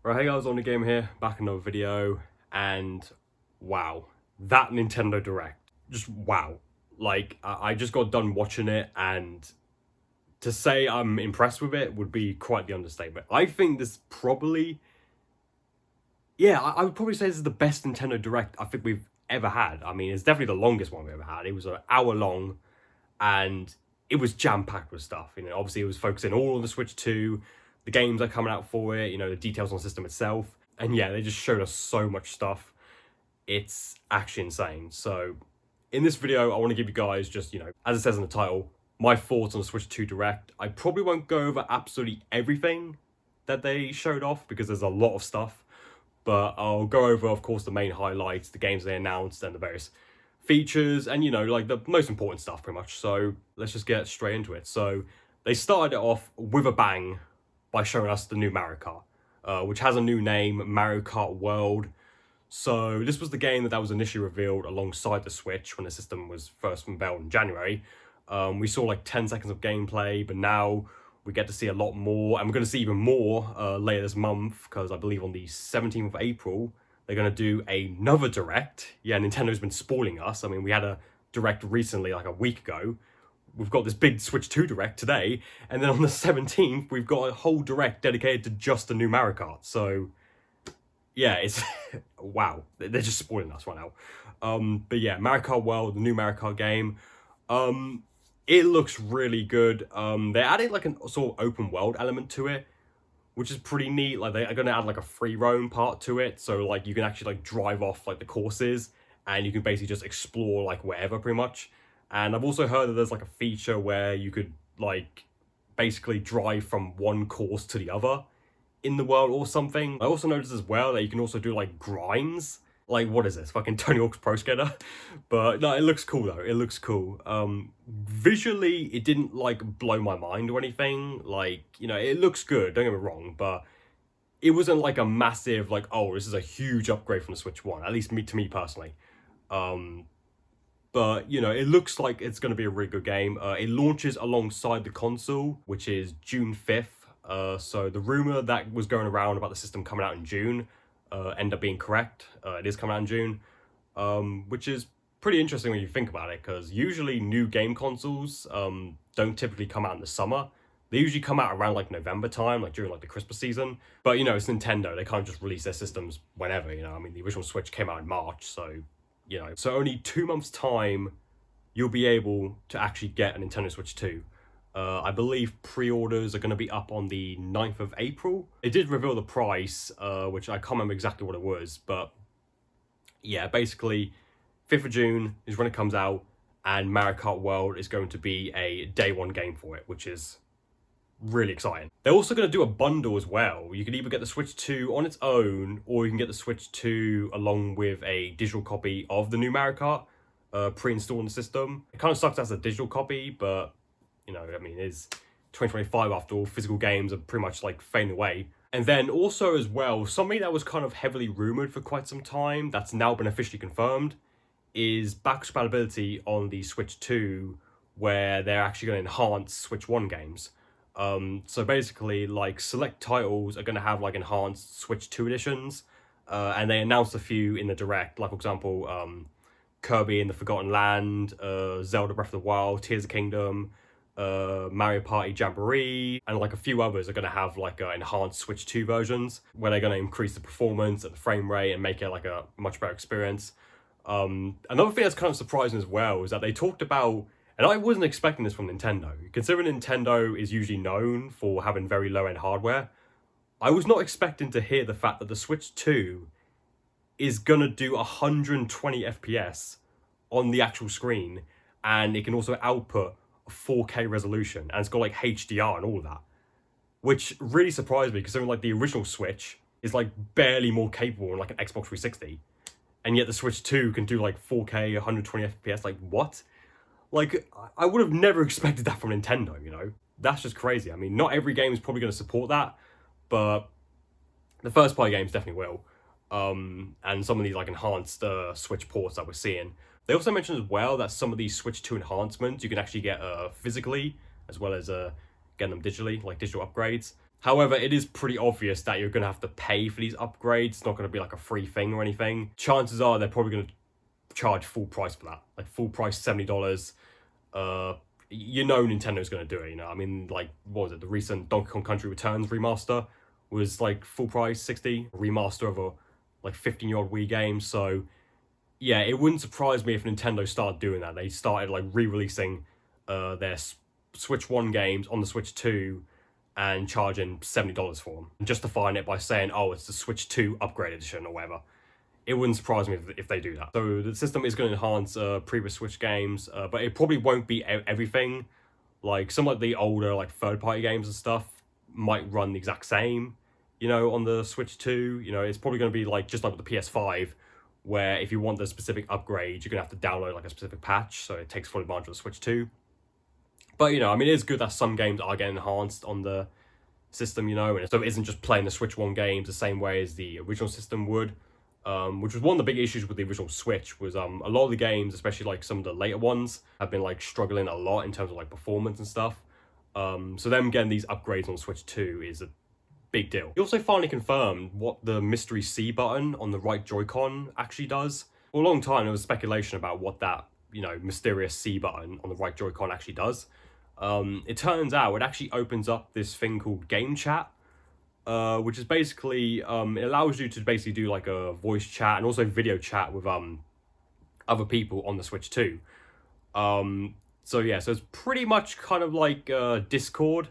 Right, hey guys, OnlyGamer here, back in another video, and wow, that Nintendo Direct, just wow. Like, I just got done watching it, and to say I'm impressed with it would be quite the understatement. I think this probably, yeah, I would probably say this is the best Nintendo Direct I think we've ever had. I mean, it's definitely the longest one we've ever had. It was an hour long, and it was jam-packed with stuff. You know, obviously it was focusing all on the Switch 2, the games that are coming out for it, you know, the details on the system itself. And yeah, they just showed us so much stuff. It's actually insane. So in this video, I want to give you guys just, you know, as it says in the title, my thoughts on the Switch 2 Direct. I probably won't go over absolutely everything that they showed off because there's a lot of stuff. But I'll go over, of course, the main highlights, the games they announced, and the various features, and, you know, like the most important stuff pretty much. So let's just get straight into it. So they started it off with a bang by showing us the new Mario Kart, which has a new name, Mario Kart World. So this was the game that was initially revealed alongside the Switch when the system was first unveiled in January. We saw like 10 seconds of gameplay, but now we get to see a lot more, and we're going to see even more later this month, because I believe on the 17th of April, they're going to do another Direct. Yeah, Nintendo's been spoiling us. I mean, we had a Direct recently, like a week ago. We've got this big Switch 2 Direct today, and then on the 17th, we've got a whole Direct dedicated to just the new Mario Kart. So, yeah, it's wow. They're just spoiling us right now. But yeah, Mario Kart World, the new Mario Kart game. It looks really good. They added like a sort of open world element to it, which is pretty neat. Like they're gonna add like a free roam part to it, so like you can actually like drive off like the courses, and you can basically just explore like wherever pretty much. And I've also heard that there's like a feature where you could like basically drive from one course to the other in the world or something. I also noticed as well that you can also do like grinds. Like, what is this? Fucking Tony Hawk's Pro Skater? But no, it looks cool though. It looks cool. Visually, it didn't like blow my mind or anything. Like, you know, it looks good, don't get me wrong, but it wasn't like a massive, like, oh, this is a huge upgrade from the Switch 1, at least to me personally. But, you know, it looks like it's going to be a really good game. It launches alongside the console, which is June 5th. So the rumor that was going around about the system coming out in June ended up being correct. It is coming out in June, which is pretty interesting when you think about it, because usually new game consoles don't typically come out in the summer. They usually come out around like November time, like during like the Christmas season. But, you know, it's Nintendo. They can't just release their systems whenever, you know. I mean, the original Switch came out in March, so, you know. So only 2 months' time, you'll be able to actually get a Nintendo Switch 2. I believe pre-orders are going to be up on the 9th of April. It did reveal the price, which I can't remember exactly what it was, but yeah, basically 5th of June is when it comes out, and Mario Kart World is going to be a day one game for it, which is really exciting. They're also going to do a bundle as well. You can either get the Switch 2 on its own, or you can get the Switch 2 along with a digital copy of the new Mario Kart pre-installed on the system. It kind of sucks as a digital copy, but you know, I mean, it's 2025 after all. Physical games are pretty much like fading away. And then also as well, something that was kind of heavily rumored for quite some time that's now been officially confirmed is backwards compatibility on the Switch 2, where they're actually going to enhance Switch 1 games. So basically, like, select titles are going to have like enhanced Switch 2 editions, and they announced a few in the Direct, like for example, Kirby and the Forgotten Land, Zelda Breath of the Wild, Tears of the Kingdom, Mario Party Jamboree, and like a few others are going to have like enhanced Switch 2 versions where they're going to increase the performance and the frame rate and make it like a much better experience. Another thing that's kind of surprising as well is that they talked about, and I wasn't expecting this from Nintendo, considering Nintendo is usually known for having very low-end hardware. I was not expecting to hear the fact that the Switch 2 is going to do 120 FPS on the actual screen, and it can also output 4K resolution, and it's got like HDR and all of that, which really surprised me considering like the original Switch is like barely more capable than like an Xbox 360, and yet the Switch 2 can do like 4K 120 FPS. Like, what? Like, I would have never expected that from Nintendo, you know. That's just crazy. I mean, not every game is probably going to support that, but the first party games definitely will. And some of these like enhanced Switch ports that we're seeing. They also mentioned as well that some of these Switch 2 enhancements you can actually get physically, as well as getting them digitally, like digital upgrades. However, it is pretty obvious that you're going to have to pay for these upgrades. It's not going to be like a free thing or anything. Chances are they're probably going to charge full price for that, like full price $70. You know Nintendo's going to do it, you know. I mean, like, what was it? The recent Donkey Kong Country Returns remaster was like full price 60, a remaster of a like 15-year-old Wii game. So yeah, it wouldn't surprise me if Nintendo started doing that. They started like re-releasing their Switch 1 games on the Switch 2 and charging $70 for them, and justifying it by saying, oh, it's the Switch 2 upgrade edition or whatever. It wouldn't surprise me if they do that. So the system is going to enhance previous Switch games, but it probably won't be everything. Like some of the older like third-party games and stuff might run the exact same, you know, on the Switch 2. You know, it's probably going to be like just like with the PS5, where if you want the specific upgrade, you're going to have to download like a specific patch, so it takes full advantage of the Switch 2. But, you know, I mean, it is good that some games are getting enhanced on the system, you know, and so it isn't just playing the Switch 1 games the same way as the original system would. Which was one of the big issues with the original Switch, was a lot of the games, especially like some of the later ones, have been like struggling a lot in terms of like performance and stuff. So them getting these upgrades on Switch 2 is a big deal. He also finally confirmed what the mystery C button on the right Joy-Con actually does. For a long time there was speculation about what that, you know, mysterious C button on the right Joy-Con actually does. It turns out it actually opens up this thing called Game Chat, which is basically, it allows you to basically do like a voice chat and also video chat with other people on the Switch 2. So yeah, so it's pretty much kind of like Discord,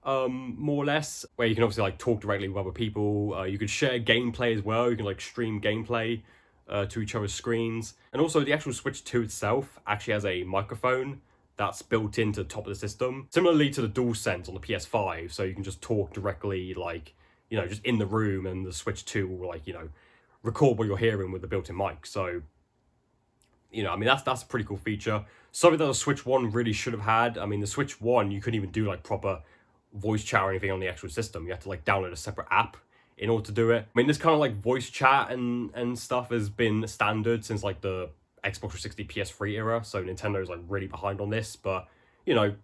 more or less, where you can obviously like talk directly with other people. You can share gameplay as well. You can like stream gameplay to each other's screens. And also the actual Switch 2 itself actually has a microphone that's built into the top of the system, similarly to the DualSense on the PS5, so you can just talk directly, like, you know, just in the room, and the Switch 2 will, like, you know, record what you're hearing with the built-in mic. So, you know, I mean, that's a pretty cool feature. Something that the Switch 1 really should have had. I mean, the Switch 1, you couldn't even do, like, proper voice chat or anything on the actual system. You have to, like, download a separate app in order to do it. I mean, this kind of, like, voice chat and stuff has been standard since, like, the Xbox 360 PS3 era, so Nintendo's like really behind on this, but you know,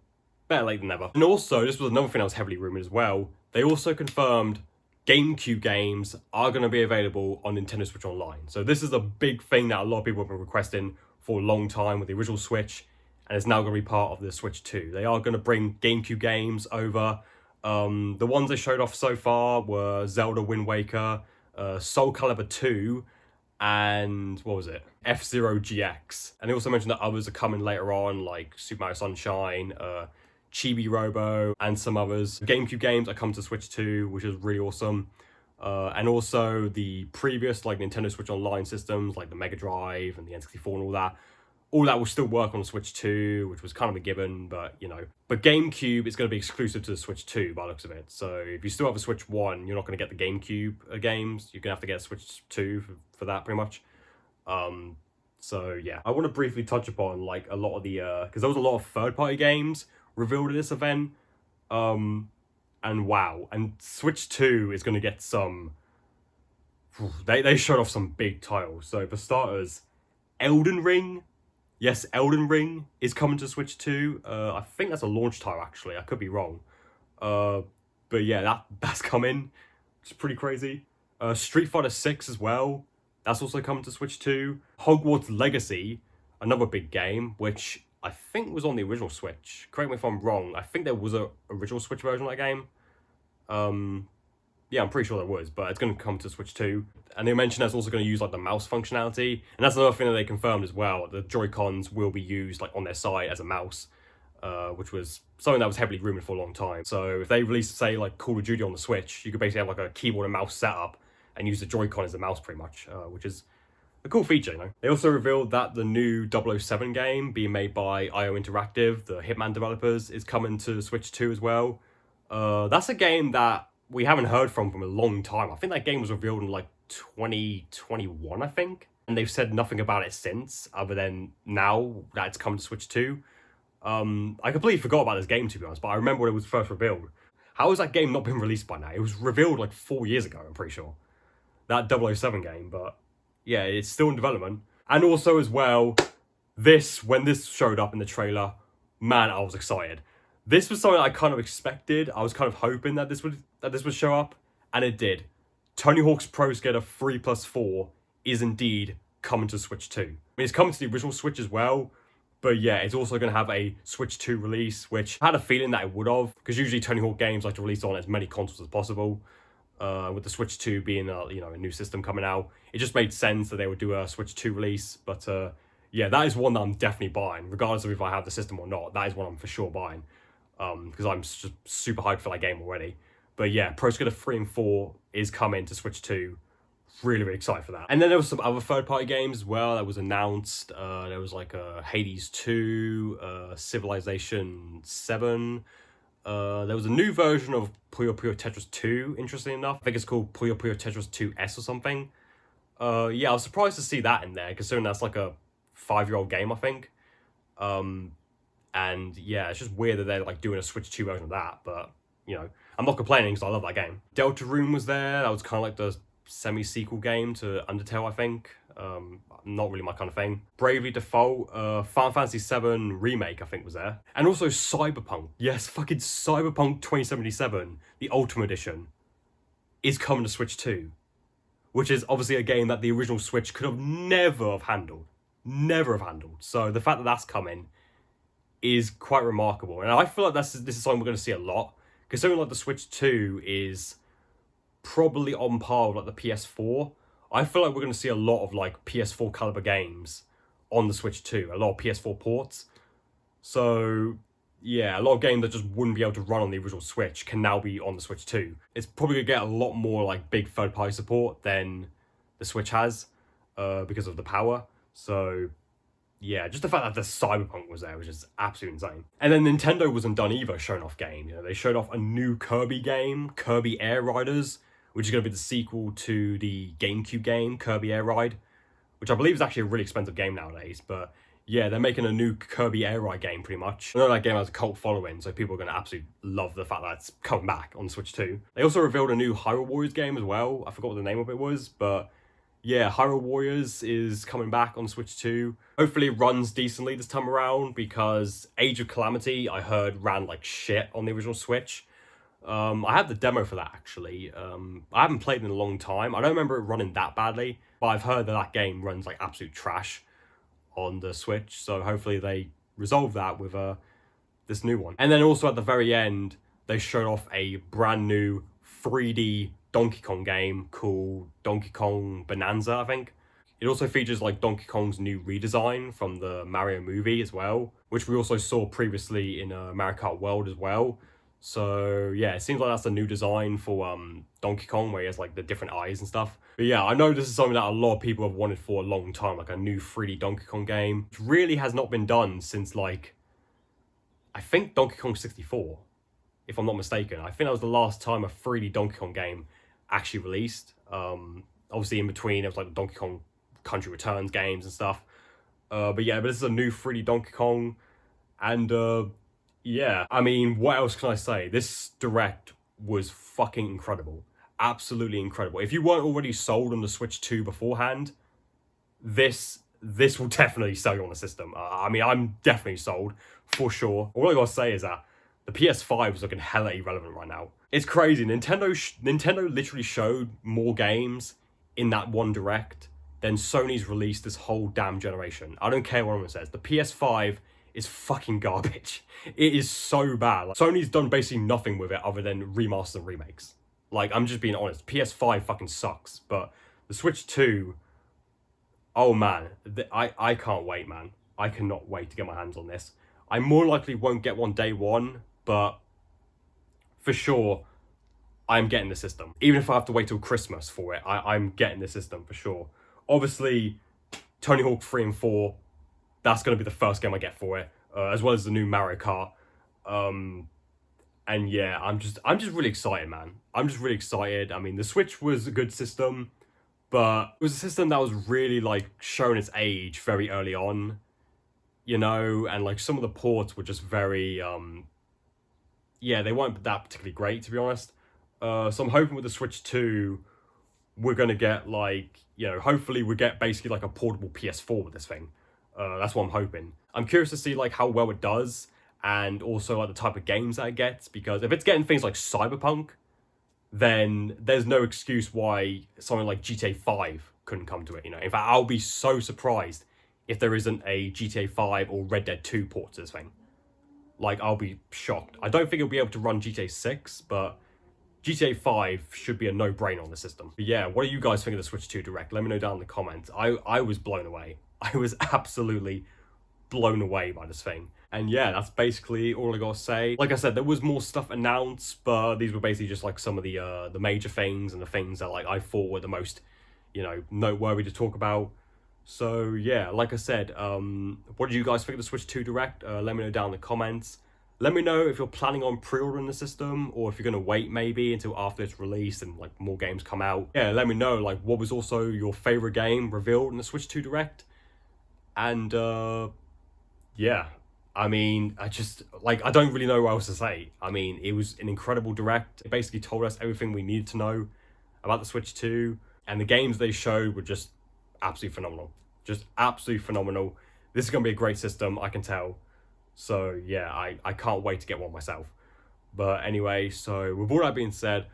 better late than never. And also, this was another thing that was heavily rumored as well, they also confirmed GameCube games are going to be available on Nintendo Switch Online. So this is a big thing that a lot of people have been requesting for a long time with the original Switch, and it's now going to be part of the Switch 2. They are going to bring GameCube games over. The ones they showed off so far were Zelda Wind Waker, Soul Calibur 2, and what was it? F-Zero GX. And they also mentioned that others are coming later on, like Super Mario Sunshine, Chibi Robo, and some others. GameCube games are coming to Switch 2, which is really awesome. And also the previous like Nintendo Switch Online systems, like the Mega Drive and the N64 and all that will still work on the Switch 2, which was kind of a given, but you know. But GameCube is going to be exclusive to the Switch 2 by the looks of it. So if you still have a Switch 1, you're not going to get the GameCube games. You're going to have to get a Switch 2 for that, pretty much. So yeah, I want to briefly touch upon like a lot of the, because there was a lot of third-party games revealed at this event. And wow, and Switch 2 is going to get some, they showed off some big titles. So for starters, Elden Ring. Yes, Elden Ring is coming to Switch 2. I think that's a launch title, actually. I could be wrong. But yeah, that's coming. It's pretty crazy. Street Fighter 6 as well. That's also coming to Switch 2. Hogwarts Legacy, another big game, which I think was on the original Switch. Correct me if I'm wrong. I think there was a original Switch version of that game. Yeah, I'm pretty sure there was, but it's going to come to Switch 2. And they mentioned that's also going to use like the mouse functionality. And that's another thing that they confirmed as well. The Joy-Cons will be used like on their side as a mouse, which was something that was heavily rumored for a long time. So if they release, say, like Call of Duty on the Switch, you could basically have like a keyboard and mouse setup and use the Joy-Con as a mouse pretty much, which is a cool feature, you know. They also revealed that the new 007 game being made by IO Interactive, the Hitman developers, is coming to Switch 2 as well. That's a game that we haven't heard from a long time. I think that game was revealed in like 2021, I think. And they've said nothing about it since, other than now that it's come to Switch 2. I completely forgot about this game, to be honest, but I remember when it was first revealed. How has that game not been released by now? It was revealed like 4 years ago, I'm pretty sure. That 007 game, but yeah, it's still in development. And also as well, when this showed up in the trailer, man, I was excited. This was something I kind of expected. I was kind of hoping that this would show up, and it did. Tony Hawk's Pro Skater 3+4 is indeed coming to Switch 2. I mean, it's coming to the original Switch as well, but yeah, it's also going to have a Switch 2 release, which I had a feeling that it would have, because usually Tony Hawk games like to release on as many consoles as possible. With the Switch 2 being a new system coming out, it just made sense that they would do a Switch 2 release. But yeah, that is one that I'm definitely buying, regardless of if I have the system or not. That is one I'm for sure buying, because I'm just super hyped for that game already. But yeah, Pro Skater 3 and 4 is coming to Switch 2. Really, really excited for that. And then there was some other third-party games as well that was announced. There was like Hades 2, Civilization 7. There was a new version of Puyo Puyo Tetris 2, interestingly enough. I think it's called Puyo Puyo Tetris 2S or something. Yeah, I was surprised to see that in there, considering that's like a 5-year-old game, I think. And yeah, it's just weird that they're like doing a Switch 2 version of that, but you know, I'm not complaining because I love that game. Deltarune was there. That was kind of like the semi-sequel game to Undertale, I think. Not really my kind of thing. Bravely Default, Final Fantasy VII Remake, I think, was there. And also Cyberpunk. Yes, fucking Cyberpunk 2077, the Ultimate Edition, is coming to Switch 2. Which is obviously a game that the original Switch could have never have handled. Never have handled. So the fact that that's coming is quite remarkable. And I feel like this is something we're going to see a lot. Because something like the Switch 2 is probably on par with like the PS4. I feel like we're going to see a lot of like PS4 caliber games on the Switch 2. A lot of PS4 ports. So yeah, a lot of games that just wouldn't be able to run on the original Switch can now be on the Switch 2. It's probably going to get a lot more like big third-party support than the Switch has because of the power. So yeah, just the fact that the Cyberpunk was there was just absolutely insane. And then Nintendo wasn't done either showing off games. You know, they showed off a new Kirby game, Kirby Air Riders, which is going to be the sequel to the GameCube game, Kirby Air Ride, which I believe is actually a really expensive game nowadays. But yeah, they're making a new Kirby Air Ride game pretty much. I know that game has a cult following, so people are going to absolutely love the fact that it's coming back on Switch 2. They also revealed a new Hyrule Warriors game as well. I forgot what the name of it was, but yeah, Hyrule Warriors is coming back on Switch 2. Hopefully it runs decently this time around, because Age of Calamity, I heard, ran like shit on the original Switch. I had the demo for that, actually. I haven't played it in a long time. I don't remember it running that badly, but I've heard that that game runs like absolute trash on the Switch, so hopefully they resolve that with this new one. And then also at the very end, they showed off a brand new 3D Donkey Kong game called Donkey Kong Bonanza, I think. It also features like Donkey Kong's new redesign from the Mario movie as well, which we also saw previously in Mario Kart World as well. So yeah, it seems like that's a new design for Donkey Kong, where he has like the different eyes and stuff. But yeah, I know this is something that a lot of people have wanted for a long time, like a new 3D Donkey Kong game, which really has not been done since like, I think Donkey Kong 64, if I'm not mistaken. I think that was the last time a 3D Donkey Kong game actually released. Obviously in between, it was like the Donkey Kong Country Returns games and stuff. But yeah, but this is a new 3D Donkey Kong, and yeah, I mean, what else can I say? This Direct was fucking incredible. Absolutely incredible. If you weren't already sold on the Switch 2 beforehand, this will definitely sell you on the system. I mean, I'm definitely sold, for sure. All I gotta say is that the PS5 is looking hella irrelevant right now. It's crazy. Nintendo literally showed more games in that one Direct than Sony's released this whole damn generation. I don't care what anyone says. The PS5 is fucking garbage. It is so bad. Like, Sony's done basically nothing with it other than remasters and remakes. Like, I'm just being honest. PS5 fucking sucks. But the Switch 2, oh man, I can't wait, man. I cannot wait to get my hands on this. I more likely won't get one day one, but for sure, I'm getting the system. Even if I have to wait till Christmas for it, I'm getting the system for sure. Obviously, Tony Hawk 3 and 4, that's going to be the first game I get for it, as well as the new Mario Kart. And yeah, I'm just really excited, man. I'm just really excited. I mean, the Switch was a good system, but it was a system that was really like showing its age very early on, you know, and like some of the ports were just very, yeah, they weren't that particularly great, to be honest. So I'm hoping with the Switch 2, we're going to get like, you know, hopefully we get basically like a portable PS4 with this thing. That's what I'm hoping. I'm curious to see like how well it does and also like the type of games that it gets. Because if it's getting things like Cyberpunk, then there's no excuse why something like GTA 5 couldn't come to it. In fact, I'll be so surprised if there isn't a GTA 5 or Red Dead 2 port to this thing. Like, I'll be shocked. I don't think it'll be able to run GTA 6, but GTA 5 should be a no-brainer on the system. But yeah, what do you guys think of the Switch 2 Direct? Let me know down in the comments. I was blown away. I was absolutely blown away by this thing. And yeah, that's basically all I gotta say. Like I said, there was more stuff announced, but these were basically just like some of the major things and the things that like I thought were the most, noteworthy to talk about. So yeah, like I said, what did you guys think of the Switch 2 Direct? Let me know down in the comments. Let me know if you're planning on pre-ordering the system, or if you're gonna wait maybe until after it's released and like more games come out. Yeah, let me know like what was also your favorite game revealed in the Switch 2 Direct. And yeah, I mean, I don't really know what else to say. I mean, it was an incredible Direct. It basically told us everything we needed to know about the Switch 2, and the games they showed were just absolutely phenomenal. Just absolutely phenomenal. This is going to be a great system, I can tell. So yeah, I can't wait to get one myself. But anyway, so with all that being said,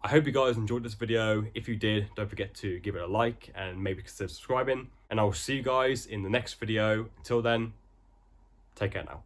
I hope you guys enjoyed this video. If you did, don't forget to give it a like and maybe consider subscribing. And I will see you guys in the next video. Until then, take care now.